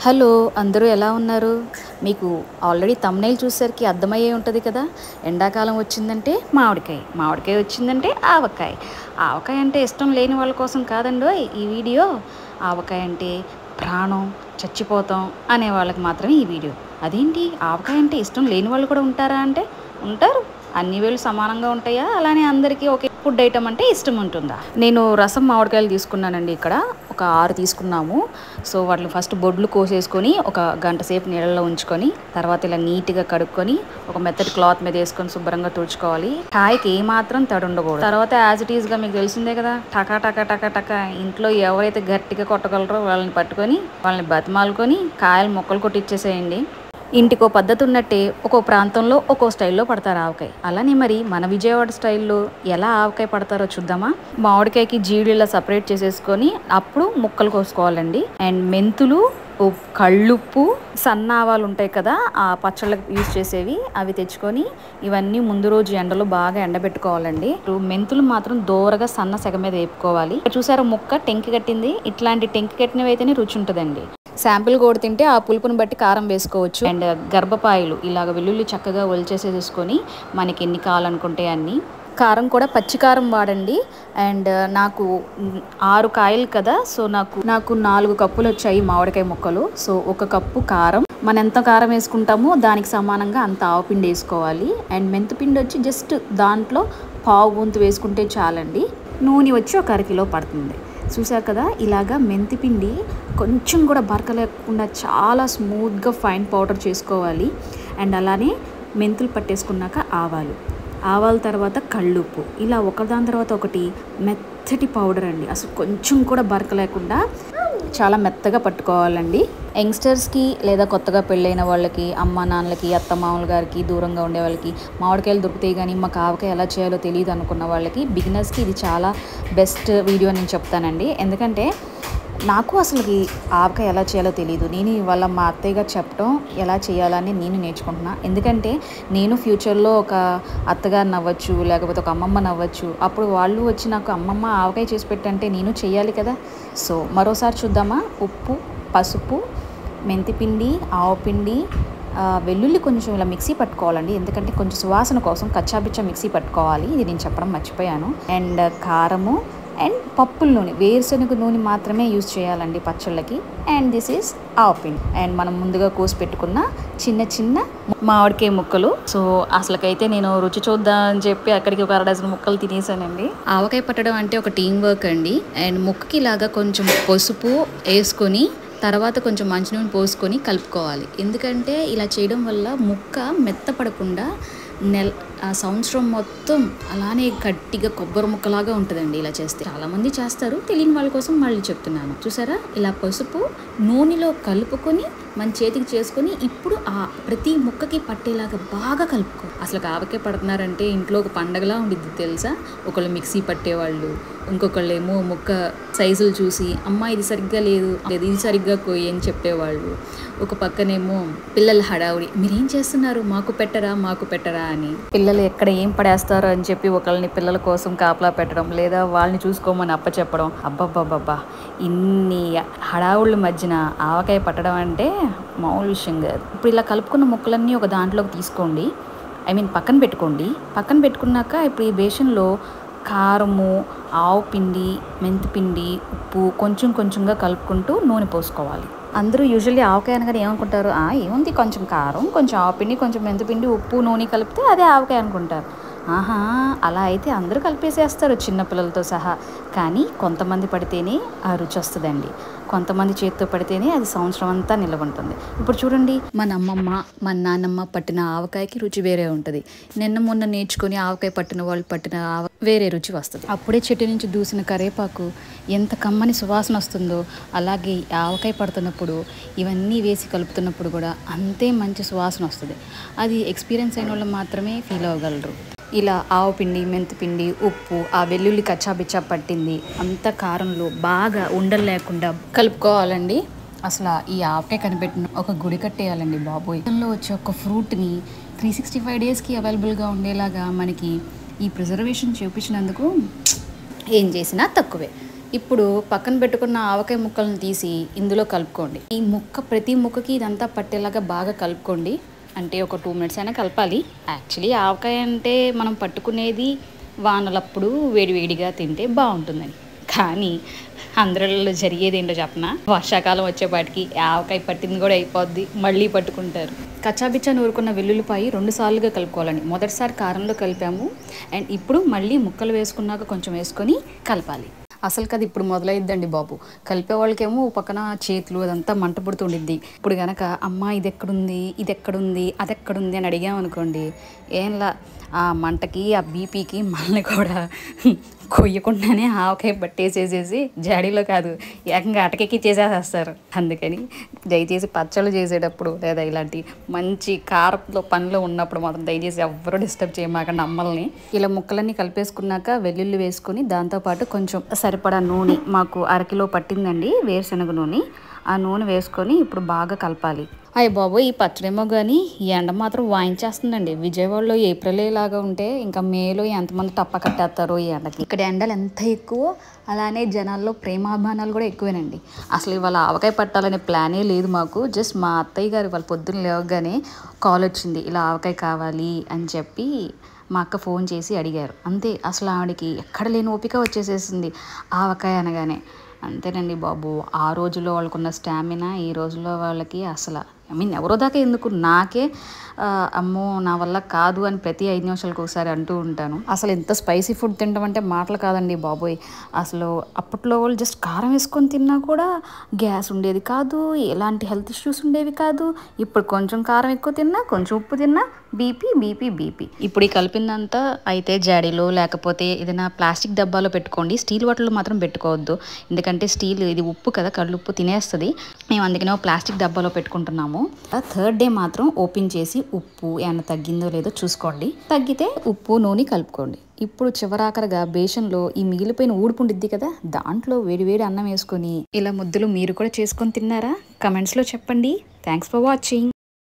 Hello అందరూ ఎలా ఉన్నారు? మీకు ఆల్రెడీ థంబ్‌నెయిల్ చూసేసరికి అర్థమయ్యే ఉంటది కదా! ఎండాకాలం వచ్చిందంటే మామిడికాయ, మామిడికాయ వచ్చిందంటే ఆవకాయ. ఆవకాయ అంటే ఇష్టం లేని వాళ్ళ కోసం కాదండోయ్ ఈ వీడియో. ఆవకాయ అంటే ప్రాణం, చచ్చిపోతాం అనే వాళ్ళకి మాత్రమే ఈ వీడియో. అదేంటి ఆవకాయ అంటే ఇష్టం లేని వాళ్ళు కూడా ఉంటారా అంటే ఉంటారు. అన్ని వేళ్ళు సమానంగా ఉంటాయా? అలానే అందరికీ ఒకే ఫుడ్ ఐటమ్ అంటే ఇష్టం ఉంటుందా? నేను రసం మామిడికాయలు తీసుకున్నానండి ఇక్కడ. ఒక 6 తీసుకున్నాము. సో వాటిని ఫస్ట్ బొడ్లు కోసేసుకొని ఒక గంట సేపు నీళ్ళలో ఉంచుకొని తర్వాత ఇలా నీట్గా కడుక్కొని ఒక మెత్తటి క్లాత్ మీద వేసుకొని శుభ్రంగా తుడుచుకోవాలి. కాయకి ఏమాత్రం తడి ఉండకూడదు. తర్వాత యాజ్ ఇట్ ఈస్గా మీకు తెలిసిందే కదా, టకా టకా టకా టకా ఇంట్లో ఎవరైతే గట్టిగా కొట్టగలరో వాళ్ళని పట్టుకొని వాళ్ళని బతిమాలుకొని కాయలు మొక్కలు కొట్టిచ్చేసేయండి. ఇంటికో పద్ధతి ఉన్నట్టే ఒక్కో ప్రాంతంలో ఒక్కో స్టైల్లో పడతారు ఆవకాయ. అలానే మరి మన విజయవాడ స్టైల్లో ఎలా ఆవకాయ పడతారో చూద్దామా? మామిడికాయకి జీడిలా సపరేట్ చేసేసుకొని అప్పుడు ముక్కలు కోసుకోవాలండి. అండ్ మెంతులు, కళ్ళుప్పు, సన్న ఆవాలు ఉంటాయి కదా ఆ పచ్చళ్ళకి యూజ్ చేసేవి, అవి తెచ్చుకొని ఇవన్నీ ముందు రోజు ఎండలో బాగా ఎండబెట్టుకోవాలండి. మెంతులు మాత్రం దోరగా సన్న సెగ మీద వేపుకోవాలి. చూసారా ముక్క టెంకి కట్టింది? ఇట్లాంటి టెంకి కట్టినవి అయితేనే రుచి ఉంటుందండి. శాంపిల్ కూడా తింటే ఆ పులుపుని బట్టి కారం వేసుకోవచ్చు. అండ్ గర్భపాయలు ఇలాగ వెల్లుల్లి చక్కగా ఒలిచేసేసుకొని మనకి ఎన్ని కావాలనుకుంటే అన్ని. కారం కూడా పచ్చికారం వాడండి. అండ్ నాకు 6 కాయలు కదా, సో నాకు 4 కప్పులు వచ్చాయి మామిడికాయ ముక్కలు. సో 1 కప్పు కారం, మనం ఎంత కారం వేసుకుంటామో దానికి సమానంగా అంత ఆవపిండి వేసుకోవాలి. అండ్ మెంతిపిండి వచ్చి జస్ట్ దాంట్లో పావు వంతు వేసుకుంటే చాలండి. నూనె వచ్చి 1 అరకిలో పడుతుంది. చూసారు కదా, ఇలాగా మెంతిపిండి కొంచెం కూడా బరక లేకుండా చాలా స్మూత్గా ఫైన్ పౌడర్ చేసుకోవాలి. అండ్ అలానే మెంతులు పట్టేసుకున్నాక ఆవాల తర్వాత కళ్ళుప్పు, ఇలా ఒకదాని తర్వాత ఒకటి మెత్తటి పౌడర్ అండి. అసలు కొంచెం కూడా బరక లేకుండా చాలా మెత్తగా పట్టుకోవాలండి. యంగ్స్టర్స్కి లేదా కొత్తగా పెళ్ళైన వాళ్ళకి, అమ్మ నాన్నలకి, అత్తమామల గారికి దూరంగా ఉండే వాళ్ళకి మామిడికాయలు దొరుకుతాయి కానీ మాకు ఆవకాయ ఎలా చేయాలో తెలియదు అనుకున్న వాళ్ళకి, బిగినర్స్కి ఇది చాలా బెస్ట్ వీడియో నేను చెప్తానండి. ఎందుకంటే నాకు అసలుకి ఆవకాయ ఎలా చేయాలో తెలియదు. నేను ఇవాళ మా అత్తయ్య గారు చెప్పడం ఎలా చేయాలని నేను నేర్చుకుంటున్నా. ఎందుకంటే నేను ఫ్యూచర్లో ఒక అత్తగారిని అవ్వచ్చు, లేకపోతే ఒక అమ్మమ్మని అవ్వచ్చు. అప్పుడు వాళ్ళు వచ్చి నాకు అమ్మమ్మ ఆవకాయ చేసి పెట్టంటే నేను చేయాలి కదా. సో మరోసారి చూద్దామా? ఉప్పు, పసుపు, మెంతిపిండి, ఆవపిండి, వెల్లుల్లి కొంచెం ఇలా మిక్సీ పట్టుకోవాలండి. ఎందుకంటే కొంచెం సువాసన కోసం కచ్చాబిచ్చా మిక్సీ పట్టుకోవాలి. ఇది నేను చెప్పడం మర్చిపోయాను. అండ్ కారము అండ్ పప్పుల నూనె, వేరుశనగ నూనె మాత్రమే యూజ్ చేయాలండి పచ్చళ్ళకి. అండ్ దిస్ ఈజ్ ఆవపిండి. అండ్ మనం ముందుగా కోసి పెట్టుకున్న చిన్న చిన్న మామిడికాయ ముక్కలు. సో అసలుకైతే నేను రుచి చూద్దాం అని చెప్పి అక్కడికి ఒక 1 డజన్ ముక్కలు తినేసానండి. ఆవకాయ పట్టడం అంటే ఒక టీం వర్క్ అండి. అండ్ ముక్కకి ఇలాగా కొంచెం పసుపు వేసుకొని తర్వాత కొంచెం మంచినూనె పోసుకొని కలుపుకోవాలి. ఎందుకంటే ఇలా చేయడం వల్ల ముక్క మెత్తపడకుండా సంవత్సరం మొత్తం అలానే గట్టిగా కొబ్బరి ముక్కలాగా ఉంటుందండి ఇలా చేస్తే. చాలామంది చేస్తారు, తెలియని వాళ్ళ కోసం మళ్ళీ చెప్తున్నాను. చూసారా, ఇలా పసుపు నూనెలో కలుపుకొని మన చేతికి చేసుకొని ఇప్పుడు ఆ ప్రతి ముక్కకి పట్టేలాగా బాగా కలుపుకో. అసలు ఆవకాయ పడుతున్నారంటే ఇంట్లో ఒక పండగలా ఉండిద్ది తెలుసా. ఒకళ్ళు మిక్సీ పట్టేవాళ్ళు, ఇంకొకళ్ళు ఏమో ముక్క సైజులు చూసి అమ్మ ఇది సరిగ్గా లేదు, ఇది సరిగ్గా కొయ్యి అని చెప్పేవాళ్ళు. ఒక పక్కనేమో పిల్లల హడావుడి, మీరేం చేస్తున్నారు, మాకు పెట్టరా అని. పిల్లలు ఎక్కడ ఏం పడేస్తారో అని చెప్పి ఒకళ్ళని పిల్లల కోసం కాపలా పెట్టడం, లేదా వాళ్ళని చూసుకోమని అప్పచెప్పడం. అబ్బబ్బబ్బబ్బా, ఇన్ని హడావుళ్ళ మధ్యన ఆవకాయ పట్టడం అంటే మామూలు విషయం కాదు. ఇప్పుడు ఇలా కలుపుకున్న ముక్కలన్నీ ఒక దాంట్లోకి తీసుకోండి, పక్కన పెట్టుకోండి. పక్కన పెట్టుకున్నాక ఇప్పుడు ఈ బేషన్లో కారము, ఆవపిండి, మెంతిపిండి, ఉప్పు కొంచెం కొంచెంగా కలుపుకుంటూ నూనె పోసుకోవాలి. అందరూ యూజువల్లీ ఆవకాయ అనగానే ఏమనుకుంటారు, ఏముంది కొంచెం కారం, కొంచెం ఆవపిండి, కొంచెం మెంతిపిండి, ఉప్పు, నూనె కలిపితే అదే ఆవకాయ అనుకుంటారు. అలా అయితే అందరూ కలిపేసేస్తారు చిన్నపిల్లలతో సహా. కానీ కొంతమంది పడితేనే ఆ రుచి వస్తుందండి. కొంతమంది చేతితో పడితేనే అది సంవత్సరం అంతా నిల్వ ఉంటుంది. ఇప్పుడు చూడండి, మన అమ్మమ్మ మన నాన్నమ్మ పట్టిన ఆవకాయకి రుచి వేరే ఉంటుంది. మొన్న నేర్చుకొని ఆవకాయ పట్టిన వాళ్ళు పట్టిన వేరే రుచి వస్తుంది. అప్పుడే చెట్టు నుంచి దూసిన కరేపాకు ఎంత కమ్మని సువాసన వస్తుందో, అలాగే ఆవకాయ పడుతున్నప్పుడు ఇవన్నీ వేసి కలుపుతున్నప్పుడు కూడా అంతే మంచి సువాసన వస్తుంది. అది ఎక్స్పీరియన్స్ అయిన వాళ్ళు మాత్రమే ఫీల్ అవ్వగలరు. ఇలా ఆవపిండి, మెంతిపిండి, ఉప్పు, ఆ వెల్లుల్లి కచ్చాబిచ్చా పట్టింది అంత కారంలో బాగా ఉండలు లేకుండా కలుపుకోవాలండి. అసలు ఈ ఆవకాయ కనిపెట్టిన ఒక గుడి కట్టేయాలండి బాబోయ్. దానిలో వచ్చే ఒక ఫ్రూట్ని 365 డేస్కి అవైలబుల్గా ఉండేలాగా మనకి ఈ ప్రిజర్వేషన్ చూపించినందుకు ఏం చేసినా తక్కువే. ఇప్పుడు పక్కన పెట్టుకున్న ఆవకాయ ముక్కలను తీసి ఇందులో కలుపుకోండి. ఈ ముక్క ప్రతి ముక్కకి ఇదంతా పట్టేలాగా బాగా కలుపుకోండి. అంటే ఒక 2 మినిట్స్ అయినా కలపాలి. యాక్చువల్లీ ఆవకాయ అంటే మనం పట్టుకునేది వానలప్పుడు వేడివేడిగా తింటే బాగుంటుందని. కానీ అందరిలో జరిగేది ఏంటో చెప్పనా, వర్షాకాలం వచ్చేపాటికి ఆవకాయ పట్టింది కూడా అయిపోద్ది, మళ్ళీ పట్టుకుంటారు. కచ్చాబిచ్చా నూరుకున్న వెల్లుల్లిపాయి 2 సార్లుగా కలుపుకోవాలండి. మొదటిసారి కారంలో కలిపాము అండ్ ఇప్పుడు మళ్ళీ ముక్కలు వేసుకున్నాక కొంచెం వేసుకొని కలపాలి. అసలు కదా ఇప్పుడు మొదలైద్దండి బాబు. కలిపే వాళ్ళకేమో పక్కన చేతులు అదంతా మంట పుడుతుండిద్ది. ఇప్పుడు కనుక అమ్మ ఇది ఎక్కడుంది, ఇది ఎక్కడుంది, అది ఎక్కడుంది అని అడిగామనుకోండి, ఏంలా ఆ మంటకి ఆ బీపీకి మనల్ని కూడా కొయ్యకుండానే ఆవకాయ పట్టేసేసేసి జాడీలో కాదు ఏకంగా అటకెక్కి చేసేసేస్తారు. అందుకని దయచేసి పచ్చళ్ళు చేసేటప్పుడు లేదా ఇలాంటి మంచి కారంలో పనిలో ఉన్నప్పుడు మాత్రం దయచేసి ఎవ్వరూ డిస్టర్బ్ చేయమాకండి అమ్మల్ని. ఇలా ముక్కలన్నీ కలిపేసుకున్నాక వెల్లుల్లి వేసుకొని దాంతోపాటు కొంచెం సరిపడా నూనె, మాకు 1/2 కిలో పట్టిందండి వేరుశనగ నూనె. ఆ నూనె వేసుకొని ఇప్పుడు బాగా కలపాలి. అయ్య బాబోయ్, ఈ పచ్చడేమో కానీ ఈ ఎండ మాత్రం వాయించేస్తుందండి. విజయవాడలో ఏప్రిల్ లాగా ఉంటే ఇంకా మేలో ఎంతమంది టప్ప కట్టేస్తారో ఈ ఎండకి. ఇక్కడ ఎండలు ఎంత ఎక్కువ, అలానే జనాల్లో ప్రేమాభిమానాలు కూడా ఎక్కువేనండి. అసలు ఇవాళ ఆవకాయ పట్టాలనే ప్లానే లేదు మాకు. జస్ట్ మా అత్తయ్య గారు వాళ్ళు పొద్దున్న లేవగానే కాల్ వచ్చింది, ఇలా ఆవకాయ కావాలి అని చెప్పి మా అక్క ఫోన్ చేసి అడిగారు. అంతే, అసలు ఆవిడకి ఎక్కడ లేని ఓపిక వచ్చేసేసింది ఆవకాయ అనగానే. అంతేనండి బాబు, ఆ రోజుల్లో వాళ్ళకున్న స్టామినా ఈ రోజుల్లో వాళ్ళకి అసలు ఎవరో దాకా ఎందుకు, నాకే అమ్మో నా వల్ల కాదు అని ప్రతి 5 నిమిషాలకు ఒకసారి అంటూ ఉంటాను. అసలు ఎంత స్పైసీ ఫుడ్ తినడం అంటే మాటలు కాదండి బాబోయ్. అసలు అప్పట్లో వాళ్ళు జస్ట్ కారం వేసుకొని తిన్నా కూడా గ్యాస్ ఉండేది కాదు, ఎలాంటి హెల్త్ ఇష్యూస్ ఉండేవి కాదు. ఇప్పుడు కొంచెం కారం ఎక్కువ తిన్నా, కొంచెం ఉప్పు తిన్నా బీపీ బీపీ బీపీ. ఇప్పుడు ఈ కలిపిందంతా అయితే జాడీలో లేకపోతే ఏదైనా ప్లాస్టిక్ డబ్బాలో పెట్టుకోండి. స్టీల్ వాటిలో మాత్రం పెట్టుకోవద్దు, ఎందుకంటే స్టీల్ ఇది ఉప్పు కదా, కళ్ళుప్పు తినేస్తుంది. మేము అందుకనే ప్లాస్టిక్ డబ్బాలో పెట్టుకుంటున్నాము. 3rd డే మాత్రం ఓపెన్ చేసి ఉప్పు ఏమైనా తగ్గిందో లేదో చూసుకోండి. తగ్గితే ఉప్పు నూనె కలుపుకోండి. ఇప్పుడు చివరాఖరగా బేషన్లో ఈ మిగిలిపోయిన ఊడుపుండిద్ది కదా, దాంట్లో వేడివేడి అన్నం వేసుకొని ఇలా ముద్దలు మీరు కూడా చేసుకొని తిన్నారా? కమెంట్స్లో చెప్పండి. Thanks for watching.